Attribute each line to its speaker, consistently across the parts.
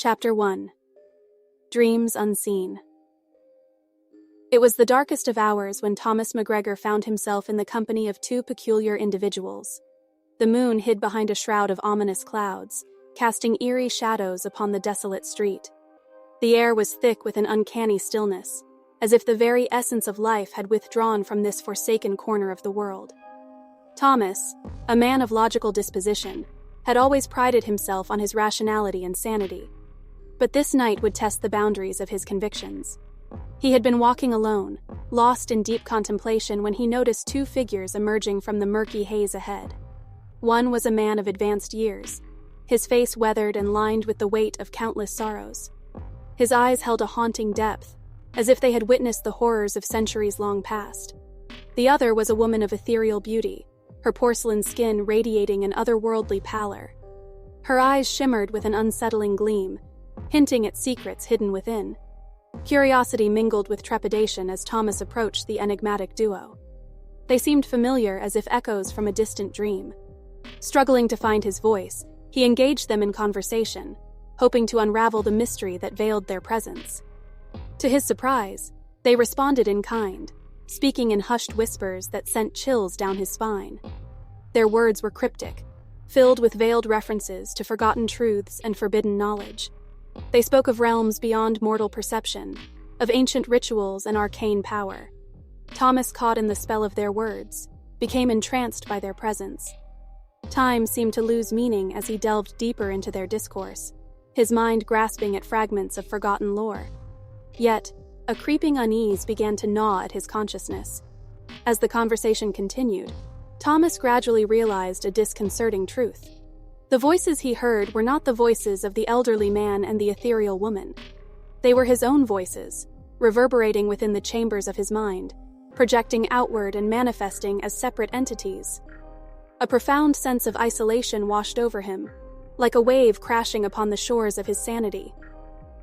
Speaker 1: Chapter 1. Dreams Unseen. It was the darkest of hours when Thomas McGregor found himself in the company of two peculiar individuals. The moon hid behind a shroud of ominous clouds, casting eerie shadows upon the desolate street. The air was thick with an uncanny stillness, as if the very essence of life had withdrawn from this forsaken corner of the world. Thomas, a man of logical disposition, had always prided himself on his rationality and sanity. But this night would test the boundaries of his convictions. He had been walking alone, lost in deep contemplation, when he noticed two figures emerging from the murky haze ahead. One was a man of advanced years, his face weathered and lined with the weight of countless sorrows. His eyes held a haunting depth, as if they had witnessed the horrors of centuries long past. The other was a woman of ethereal beauty, her porcelain skin radiating an otherworldly pallor. Her eyes shimmered with an unsettling gleam, hinting at secrets hidden within. Curiosity mingled with trepidation as Thomas approached the enigmatic duo. They seemed familiar, as if echoes from a distant dream. Struggling to find his voice, he engaged them in conversation, hoping to unravel the mystery that veiled their presence. To his surprise, they responded in kind, speaking in hushed whispers that sent chills down his spine. Their words were cryptic, filled with veiled references to forgotten truths and forbidden knowledge. They spoke of realms beyond mortal perception, of ancient rituals and arcane power. Thomas, caught in the spell of their words, became entranced by their presence. Time seemed to lose meaning as he delved deeper into their discourse, his mind grasping at fragments of forgotten lore. Yet, a creeping unease began to gnaw at his consciousness. As the conversation continued, Thomas gradually realized a disconcerting truth. The voices he heard were not the voices of the elderly man and the ethereal woman. They were his own voices, reverberating within the chambers of his mind, projecting outward and manifesting as separate entities. A profound sense of isolation washed over him, like a wave crashing upon the shores of his sanity.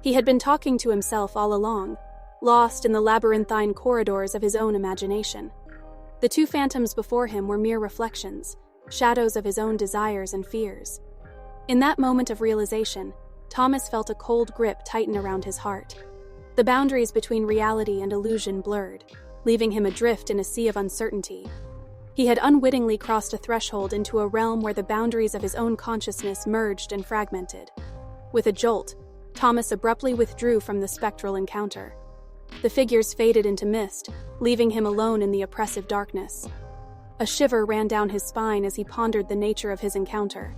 Speaker 1: He had been talking to himself all along, lost in the labyrinthine corridors of his own imagination. The two phantoms before him were mere reflections, shadows of his own desires and fears. In that moment of realization, Thomas felt a cold grip tighten around his heart. The boundaries between reality and illusion blurred, leaving him adrift in a sea of uncertainty. He had unwittingly crossed a threshold into a realm where the boundaries of his own consciousness merged and fragmented. With a jolt, Thomas abruptly withdrew from the spectral encounter. The figures faded into mist, leaving him alone in the oppressive darkness. A shiver ran down his spine as he pondered the nature of his encounter.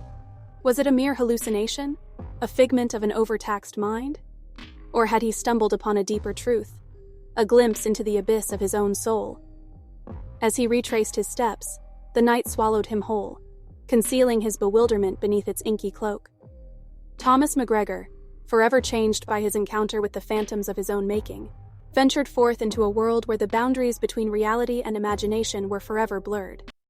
Speaker 1: Was it a mere hallucination? A figment of an overtaxed mind? Or had he stumbled upon a deeper truth? A glimpse into the abyss of his own soul? As he retraced his steps, the night swallowed him whole, concealing his bewilderment beneath its inky cloak. Thomas McGregor, forever changed by his encounter with the phantoms of his own making, ventured forth into a world where the boundaries between reality and imagination were forever blurred.